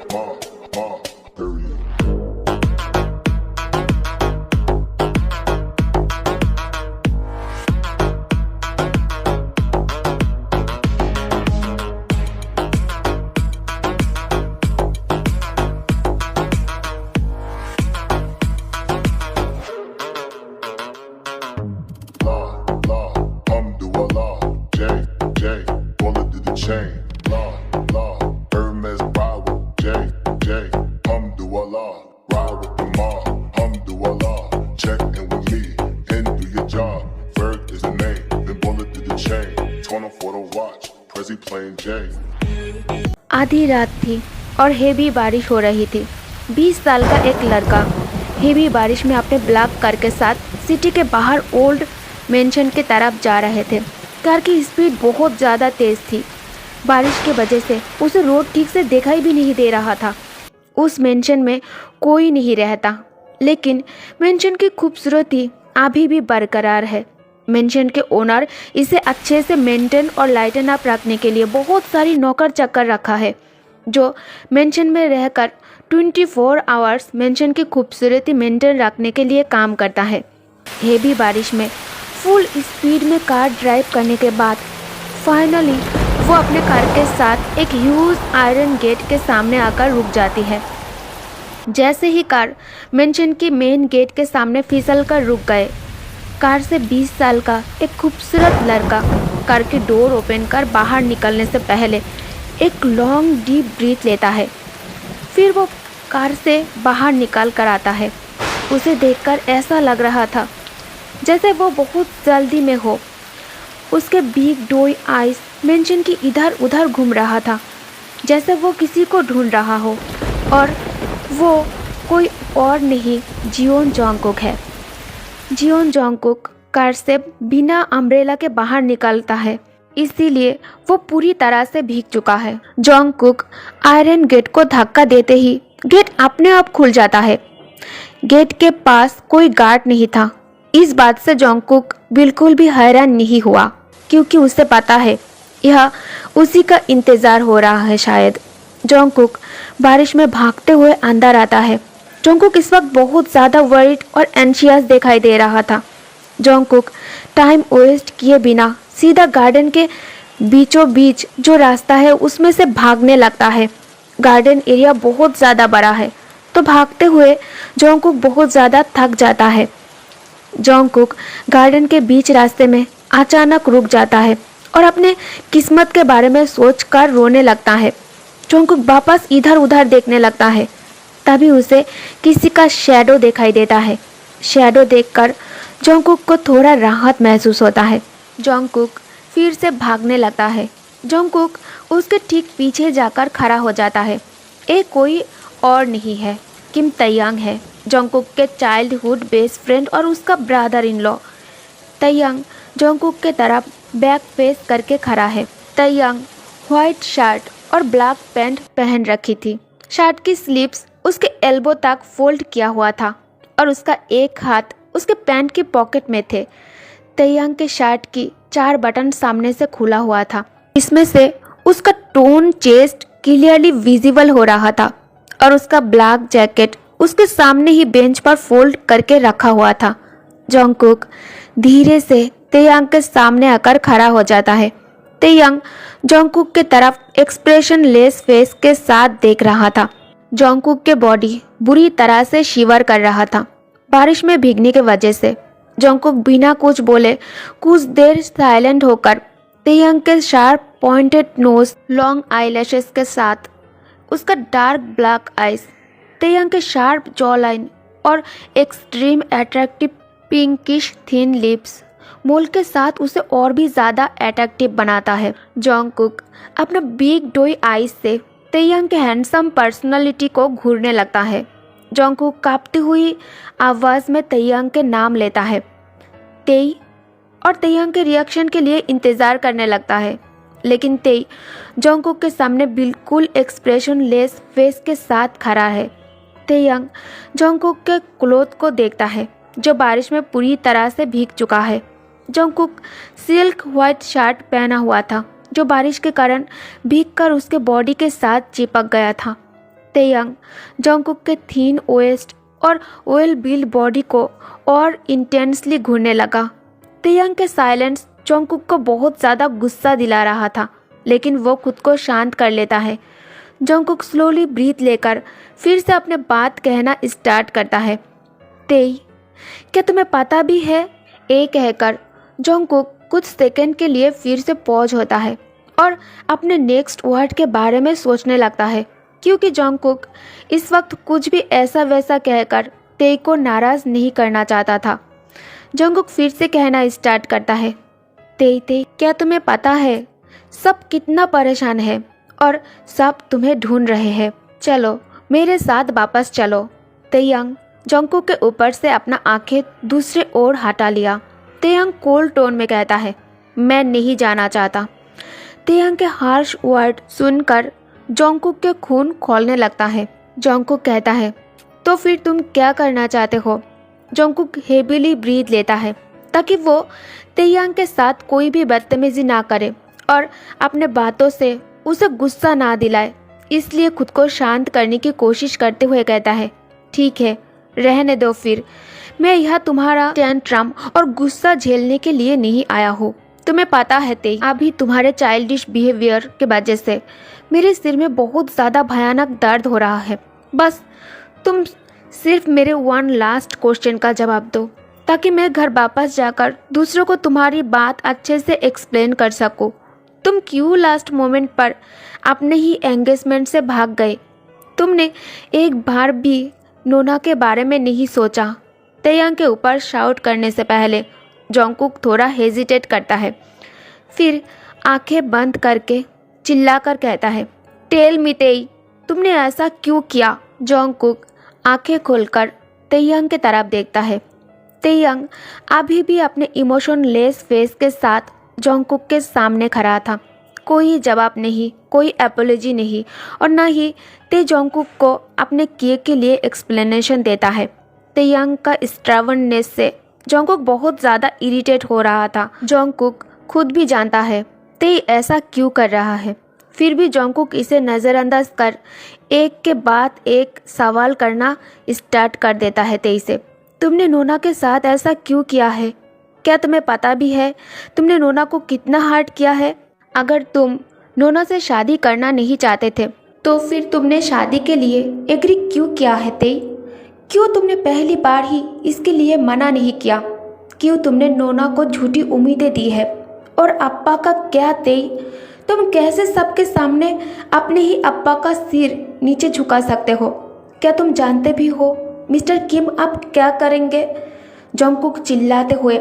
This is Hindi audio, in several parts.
Period. Chain, law, Hermes ride with J, Alhamdulillah, ride with the mob, Alhamdulillah, check in with me, and do your job, Ferg is the name, then bullet to the chain, 20 for the watch, Prezi plain J. आधी रात थी और हेवी बारिश हो रही थी। 20 साल का एक लड़का हेवी बारिश में अपने ब्लैक कार के साथ सिटी के बाहर ओल्ड मेंशन की तरफ जा रहे थे। कार की स्पीड बहुत ज़्यादा तेज़ थी। बारिश की वजह से उसे रोड ठीक से दिखाई भी नहीं दे रहा था। उस मेंशन में कोई नहीं रहता, लेकिन मेंशन की खूबसूरती अभी भी बरकरार है। मेंशन के ओनर इसे अच्छे से मेंटेन और लाइटन अप रखने के लिए बहुत सारी नौकर चक्कर रखा है, जो मेंशन में रहकर 24 आवर्स मेंशन की खूबसूरती मेंटेन रखने के लिए काम करता है। हेवी बारिश में फुल स्पीड में कार ड्राइव करने के बाद फाइनली वो अपने कार के साथ एक ह्यूज आयरन गेट के सामने आकर रुक जाती है। जैसे ही कार मेंशन की मेन गेट के सामने फिसल कर रुक गए, कार से 20 साल का एक खूबसूरत लड़का कार की डोर ओपन कर बाहर निकलने से पहले एक लॉन्ग डीप ब्रीथ लेता है। फिर वो कार से बाहर निकल कर आता है। उसे देखकर ऐसा लग रहा था जैसे वो बहुत जल्दी में हो। उसके बिग डोई आइज मेंशन की इधर उधर घूम रहा था, जैसे वो किसी को ढूंढ रहा हो, और वो कोई और नहीं जियोन जोंगकुक है। जियोन जोंगकुक कार से बिना अम्ब्रेला के बाहर निकलता है, इसीलिए वो पूरी तरह से भीग चुका है। जोंगकुक आयरन गेट को धक्का देते ही गेट अपने आप खुल जाता है। गेट के पास कोई गार्ड नहीं था। इस बात से जोंगकुक बिल्कुल भी हैरान नहीं हुआ, क्योंकि उसे पता है यह उसी का इंतज़ार हो रहा है शायद। जोंगकुक बारिश में भागते हुए अंदर आता है। जोंगकुक इस वक्त बहुत ज़्यादा वरीड और एंशियस दिखाई दे रहा था। जोंगकुक टाइम वेस्ट किए बिना सीधा गार्डन के बीचों बीच जो रास्ता है उसमें से भागने लगता है। गार्डन एरिया बहुत ज़्यादा बड़ा है, तो भागते हुए जोंगकुक बहुत ज़्यादा थक जाता है। जोंगकुक गार्डन के बीच रास्ते में अचानक रुक जाता है और अपने किस्मत के बारे में सोचकर रोने लगता है। जोंगकुक वापस इधर उधर देखने लगता है। तभी उसे किसी का शैडो दिखाई देता है। शैडो देखकर जोंगकुक को थोड़ा राहत महसूस होता है। जोंगकुक फिर से भागने लगता है। जोंगकुक उसके ठीक पीछे जाकर खड़ा हो जाता है। ये कोई और नहीं है, किम तैयांग है, जोंगकुक के चाइल्डहुड बेस्ट फ्रेंड और उसका ब्रदर इन लॉ। तैयांग जोंगकुक के तरफ बैक फेस करके खड़ा है। तैयांग व्हाइट शर्ट और ब्लैक पैंट पहन रखी थी। शर्ट की स्लीव्स उसके एल्बो तक फोल्ड किया हुआ था और उसका एक हाथ उसके पैंट की पॉकेट में थे। तैयांग के शर्ट की 4 बटन सामने से खुला हुआ था। इसमें से उसका टोन चेस्ट क्लियरली विजिबल हो रहा था और उसका ब्लैक जैकेट उसके सामने ही बेंच पर फोल्ड करके रखा हुआ था। जोंगकुक धीरे से तैयांग के सामने आकर खड़ा हो जाता है। तैयांग जोंगकुक के तरफ एक्सप्रेशन लेस फेस के साथ देख रहा था। जोंगकुक के बॉडी बुरी तरह से शिवर कर रहा था। बारिश में भीगने की वजह से जोंगकुक बिना कुछ बोले कुछ देर साइलेंट होकर तैयांग के sharp pointed nose, long eyelashes के साथ उसका डार्क ब्लैक आईज, तैयांग के शार्प जॉ लाइन और extreme attractive pinkish thin lips mole के साथ उसे और भी ज़्यादा अट्रैक्टिव बनाता है। जोंगकुक अपना बिग डोई आईज से तैयांग के हैंडसम पर्सनालिटी को घूरने लगता है। जोंगकुक कांपती हुई आवाज़ में तैयांग के नाम लेता है, तेई, और तैयांग के रिएक्शन के लिए इंतज़ार करने लगता है। लेकिन तेई जोंगकुक के सामने बिल्कुल एक्सप्रेशन लेस फेस के साथ खड़ा है। तैयांग जोंगकुक के क्लोथ को देखता है जो बारिश में पूरी तरह से भीग चुका है। जोंगकुक सिल्क व्हाइट शर्ट पहना हुआ था जो बारिश के कारण भीगकर उसके बॉडी के साथ चिपक गया था। तेयंग जंगकुक के थीन वेस्ट और वेल बिल्ड बॉडी को और इंटेंसली घूरने लगा। तेयंग के साइलेंस जंगकुक को बहुत ज़्यादा गुस्सा दिला रहा था, लेकिन वो खुद को शांत कर लेता है। जंगकुक स्लोली ब्रीथ लेकर फिर से अपने बात कहना स्टार्ट करता है। तेई, क्या तुम्हें पता भी है? ए कहकर जंगकुक कुछ सेकंड के लिए फिर से पॉज होता है और अपने नेक्स्ट वर्ड के बारे में सोचने लगता है, क्योंकि जंगकुक इस वक्त कुछ भी ऐसा वैसा कहकर तेई को नाराज़ नहीं करना चाहता था। जंगकुक फिर से कहना स्टार्ट करता है, तेई, क्या तुम्हें पता है सब कितना परेशान है और सब तुम्हें ढूंढ रहे हैं। चलो मेरे साथ वापस चलो। तेयंग जंगकुक के ऊपर से अपना आंखें दूसरे ओर हटा लिया। तेयंग कोल्ड टोन में कहता है, मैं नहीं जाना चाहता। तेयंग के हार्श वर्ड सुनकर जंगकुक के खून खौलने लगता है। जंगकुक कहता है, तो फिर तुम क्या करना चाहते हो? जंगकुक हेवीली ब्रीथ लेता है ताकि वो तेयंग के साथ कोई भी बदतमीजी ना करे और अपने बातों से उसे गुस्सा ना दिलाए, इसलिए खुद को शांत करने की कोशिश करते हुए कहता है, ठीक है, रहने दो फिर। मैं यहाँ तुम्हारा टेंट्रम और गुस्सा झेलने के लिए नहीं आया हूँ। तुम्हें पता है तेई, अभी तुम्हारे चाइल्डिश बिहेवियर के वजह से मेरे सिर में बहुत ज़्यादा भयानक दर्द हो रहा है। बस तुम सिर्फ मेरे वन लास्ट क्वेश्चन का जवाब दो ताकि मैं घर वापस जाकर दूसरों को तुम्हारी बात अच्छे से एक्सप्लेन कर सकूं। तुम क्यों लास्ट मोमेंट पर अपने ही एंगेजमेंट से भाग गए? तुमने एक बार भी नोना के बारे में नहीं सोचा। तेयंग के ऊपर शाउट करने से पहले जंगकुक थोड़ा हेजिटेट करता है, फिर आंखें बंद करके चिल्लाकर कहता है, टेल मी तेई, तुमने ऐसा क्यों किया? जंगकुक आंखें खोलकर तेयंग की तरफ देखता है। तेयंग अभी भी अपने इमोशनलेस फेस के साथ जंगकुक के सामने खड़ा था। कोई जवाब नहीं, कोई एपोलॉजी नहीं और न ही ते जंगकुक को अपने किए के लिए एक्सप्लेनेशन देता है। तेयंग का स्ट्रावननेस से जंगकुक बहुत ज़्यादा इरिटेट हो रहा था। जंगकुक खुद भी जानता है ते ऐसा क्यों कर रहा है, फिर भी जंगकुक इसे नज़रअंदाज कर एक के बाद एक सवाल करना स्टार्ट कर देता है तेई से। तुमने नोना के साथ ऐसा क्यों किया है? क्या तुम्हें पता भी है तुमने नोना को कितना हर्ट किया है? अगर तुम नोना से शादी करना नहीं चाहते थे तो फिर तुमने शादी के लिए एग्री क्यों किया है तेई? क्यों तुमने पहली बार ही इसके लिए मना नहीं किया? क्यों तुमने नोना को झूठी उम्मीदें दी है? और अप्पा का क्या तेई? तुम कैसे सबके सामने अपने ही अप्पा का सिर नीचे झुका सकते हो? क्या तुम जानते भी हो मिस्टर किम अब क्या करेंगे? जंगकुक चिल्लाते हुए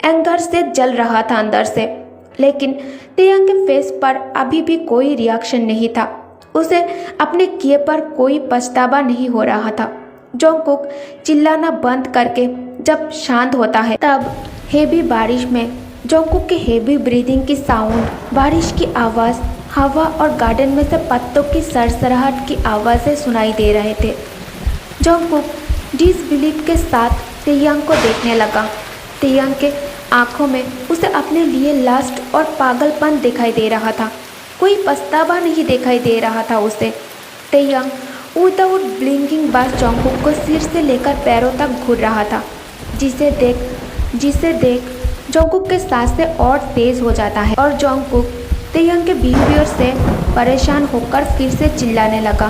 एंगर से जल रहा था अंदर से, लेकिन तेयंग के फेस पर अभी भी कोई रिएक्शन नहीं था। उसे अपने किए पर कोई पछतावा नहीं हो रहा था। जंगकुक चिल्लाना बंद करके जब शांत होता है तब हेवी बारिश में जंगकुक के हेवी ब्रीदिंग की साउंड, बारिश की आवाज़, हवा और गार्डन में से पत्तों की सरसराहट की आवाज़ें सुनाई दे रहे थे। जंगकुक डिसबिलीफ के साथ तेयंग को देखने लगा। तेयंग के आंखों में उसे अपने लिए लस्ट और पागलपन दिखाई दे रहा था, कोई पछतावा नहीं दिखाई दे रहा था उसे। तेयंग विदाउट ब्लिंकिंग बस जंगकुक को सिर से लेकर पैरों तक घूर रहा था, जिसे देख जंगकुक के सांसें और तेज हो जाता है और जंगकुक तेयंग के बिहेवियर से परेशान होकर फिर से चिल्लाने लगा,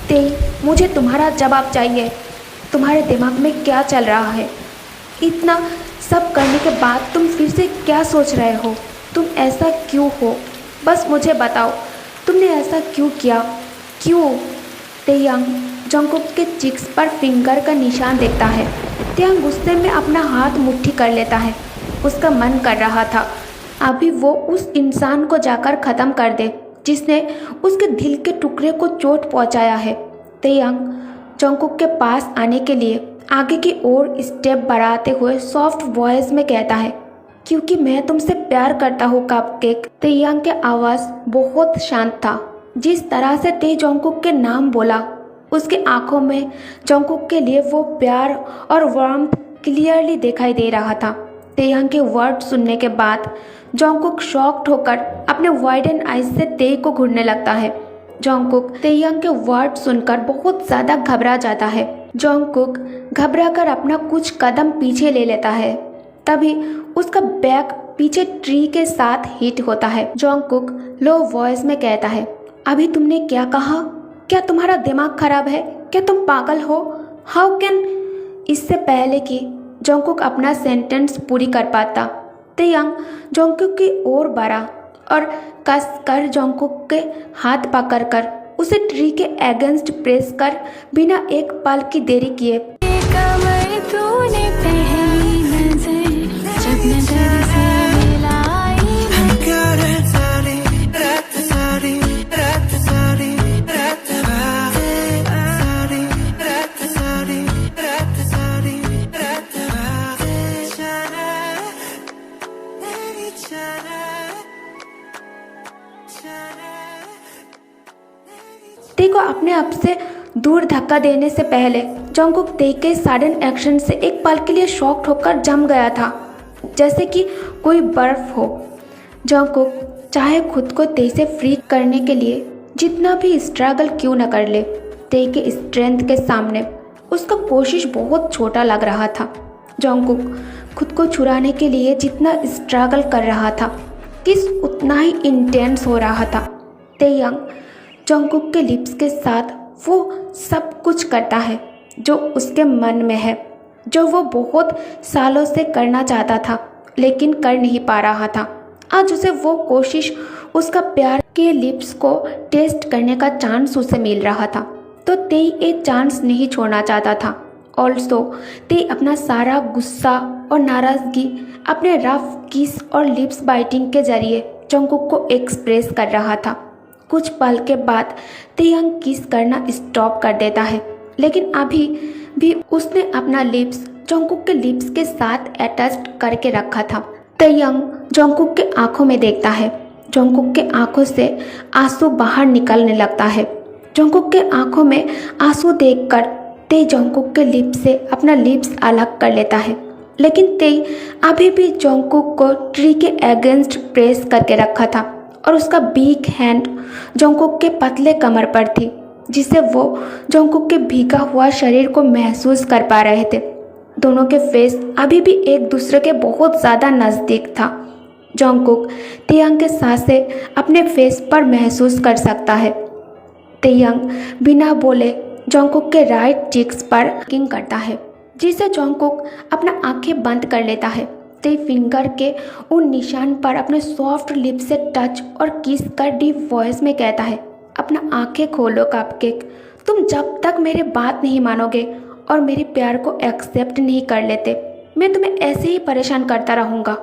तेई, मुझे तुम्हारा जवाब चाहिए। तुम्हारे दिमाग में क्या चल रहा है? इतना सब करने के बाद तुम फिर से क्या सोच रहे हो? तुम ऐसा क्यों हो? बस मुझे बताओ, तुमने ऐसा क्यों किया? क्यों? तेयंग जंगकुक के चिक्स पर फिंगर का निशान देखता है। तेयंग गुस्से में अपना हाथ मुट्ठी कर लेता है। उसका मन कर रहा था अभी वो उस इंसान को जाकर ख़त्म कर दे जिसने उसके दिल के टुकड़े को चोट पहुंचाया है। तेयंग जंगकुक के पास आने के लिए आगे की ओर स्टेप बढ़ाते हुए सॉफ्ट वॉइस में कहता है, क्योंकि मैं तुमसे प्यार करता हूँ कपकेक। तेयंग के आवाज़ बहुत शांत था। जिस तरह से ते जंगकुक के नाम बोला, उसके आंखों में जंगकुक के लिए वो प्यार और वार्मथ क्लियरली दिखाई दे रहा था। तेयंग के वर्ड सुनने के बाद जंगकुक शॉक्ड होकर अपने वाइडन आइज से ते को घूरने लगता है। जोंगकुक तेयंग के वर्ड सुनकर बहुत ज़्यादा घबरा जाता है। जोंगकुक घबरा कर अपना कुछ कदम पीछे ले लेता है। तभी उसका बैग पीछे ट्री के साथ हिट होता है। जोंगकुक लो वॉइस में कहता है, अभी तुमने क्या कहा? क्या तुम्हारा दिमाग खराब है? क्या तुम पागल हो? How can? इससे पहले कि जोंगकुक अपना सेंटेंस पूरी कर पाता, तेयंग जोंगकुक की ओर बढ़ा और कस कर जोंगकुक के हाथ पकड़कर उसे ट्री के अगेंस्ट प्रेस कर बिना एक पल की देरी किए कमर तूने पहली नजर जब नजर से मिलाई ते को अपने आप से दूर धक्का देने से पहले जोंगकुक ते के सडन एक्शन से एक पल के लिए शॉक्ड होकर जम गया था, जैसे कि कोई बर्फ हो। जोंगकुक चाहे खुद को ते से फ्री करने के लिए जितना भी स्ट्रगल क्यों न कर ले, ते के स्ट्रेंथ के सामने उसका कोशिश बहुत छोटा लग रहा था। जोंगकुक खुद को छुड़ाने के लिए जितना स्ट्रगल कर रहा था, किस उतना ही इंटेंस हो रहा था। तेयंग जोंगकुक के लिप्स के साथ वो सब कुछ करता है जो उसके मन में है, जो वो बहुत सालों से करना चाहता था लेकिन कर नहीं पा रहा था। आज उसे वो कोशिश, उसका प्यार के लिप्स को टेस्ट करने का चांस उसे मिल रहा था, तो ते एक चांस नहीं छोड़ना चाहता था। ऑल्सो ते अपना सारा गुस्सा और नाराज़गी अपने रफ किस और लिप्स बाइटिंग के जरिए जोंगकुक को एक्सप्रेस कर रहा था। कुछ पल के बाद तेयंग किस करना स्टॉप कर देता है, लेकिन अभी भी उसने अपना लिप्स जोंगकुक के लिप्स के साथ अटैच करके रखा था। तेयंग जोंगकुक के आंखों में देखता है। जोंगकुक के आंखों से आंसू बाहर निकलने लगता है। जोंगकुक के आंखों में आंसू देखकर ते जोंगकुक के लिप्स से अपना लिप्स अलग कर लेता है, लेकिन ते अभी भी जोंगकुक को ट्री के अगेंस्ट प्रेस करके रखा था और उसका बिग हैंड जोंगकुक के पतले कमर पर थी, जिससे वो जोंगकुक के भीगा हुआ शरीर को महसूस कर पा रहे थे। दोनों के फेस अभी भी एक दूसरे के बहुत ज़्यादा नज़दीक था। जोंगकुक तेयंग के सांसें अपने फेस पर महसूस कर सकता है। तेयंग बिना बोले जोंगकुक के राइट चिक्स पर किंग करता है, जिसे जोंगकुक अपना आंखें बंद कर लेता है। ते फिंगर के उन निशान पर अपने सॉफ्ट लिप से टच और किस कर डीप वॉइस में कहता है, अपना आंखें खोलो कपकेक, तुम जब तक मेरे बात नहीं मानोगे और मेरे प्यार को एक्सेप्ट नहीं कर लेते, मैं तुम्हें ऐसे ही परेशान करता रहूँगा।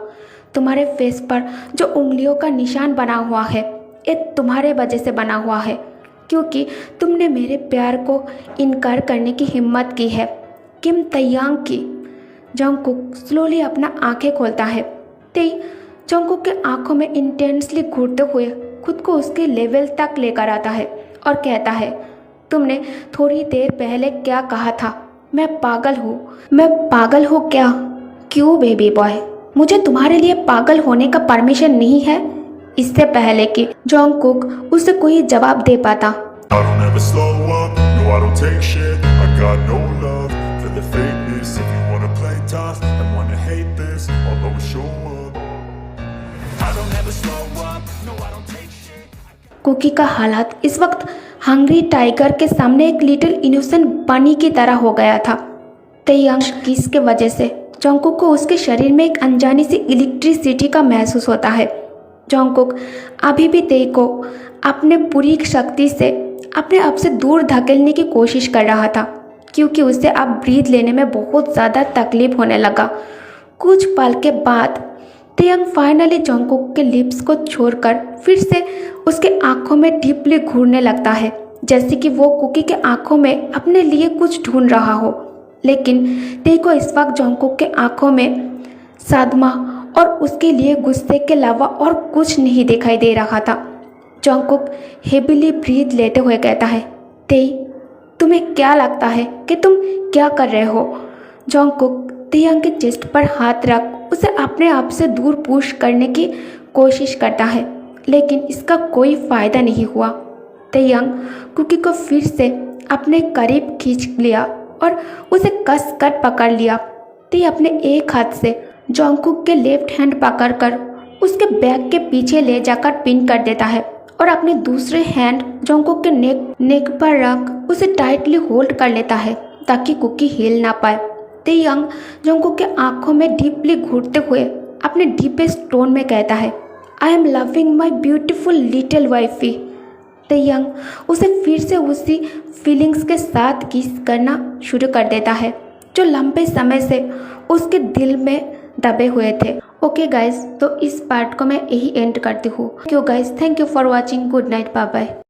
तुम्हारे फेस पर जो उंगलियों का निशान बना हुआ है, ये तुम्हारे वजह से बना हुआ है, क्योंकि तुमने मेरे प्यार को इनकार करने की हिम्मत की है। किम तेयंग की। जोंगकुक स्लोली अपना आंखें खोलता है। ते जोंगकुक के आंखों में इंटेंसली घूरते हुए खुद को उसके लेवल तक लेकर आता है और कहता है, तुमने थोड़ी देर पहले क्या कहा था? मैं पागल हूँ। मैं पागल हूँ क्या? क्यों बेबी बॉय, मुझे तुम्हारे लिए पागल होने का परमिशन नहीं है? इससे पहले कि जोंगकुक उसे कोई जवाब दे पाता, I don't ever slow up, no I don't take shit. I got no love for the fakeness. If you wanna play tough and wanna hate this, I'll always show up. I don't ever slow up, no I don't take shit. Kuki का हालात इस वक्त हंग्री टाइगर के सामने एक लिटिल इनोसेंट बनी की तरह हो गया था। तेयंग किस के वजह से जोंगकुक को उसके शरीर में एक अनजानी सी इलेक्ट्रिसिटी का महसूस होता है। जोंगकुक अभी भी ते को अपने पूरी शक्ति से अपने आप से दूर धकेलने की कोशिश कर रहा था, क्योंकि उसे अब ब्रीथ लेने में बहुत ज़्यादा तकलीफ होने लगा। कुछ पल के बाद तेयंग फाइनली जोंगकुक के लिप्स को छोड़कर फिर से उसके आंखों में डीपली घूरने लगता है, जैसे कि वो कुकी के आंखों में अपने लिए कुछ ढूंढ रहा हो। लेकिन ते को इस वक्त जोंगकुक के आंखों में सदमा और उसके लिए गुस्से के अलावा और कुछ नहीं दिखाई दे रहा था। जोंगकुक हेवीली ब्रीथ लेते हुए कहता है, ते तुम्हें क्या लगता है कि तुम क्या कर रहे हो? जोंगकुक तेयंग के चेस्ट पर हाथ रख उसे अपने आप से दूर पुश करने की कोशिश करता है, लेकिन इसका कोई फ़ायदा नहीं हुआ। तयंग कुकी को फिर से अपने करीब खींच लिया और उसे कस कर पकड़ लिया। ते अपने एक हाथ से जोंगकुक के लेफ्ट हैंड पकड़कर उसके बैक के पीछे ले जाकर पिन कर देता है और अपने दूसरे हैंड जोंगकुक के नेक पर रख उसे टाइटली होल्ड कर लेता है ताकि कुकी हिल ना पाए। तयंग जोंगकुक के आंखों में डीपली घूरते हुए अपने डीपेस्ट टोन में कहता है, I am loving my beautiful little wifey. Taeyang उसे फिर से उसी फीलिंग्स के साथ किस करना शुरू कर देता है जो लंबे समय से उसके दिल में दबे हुए थे। ओके गाइज, तो इस पार्ट को मैं यही एंड करती हूँ। Thank you guys, thank you for watching. Good night, bye bye.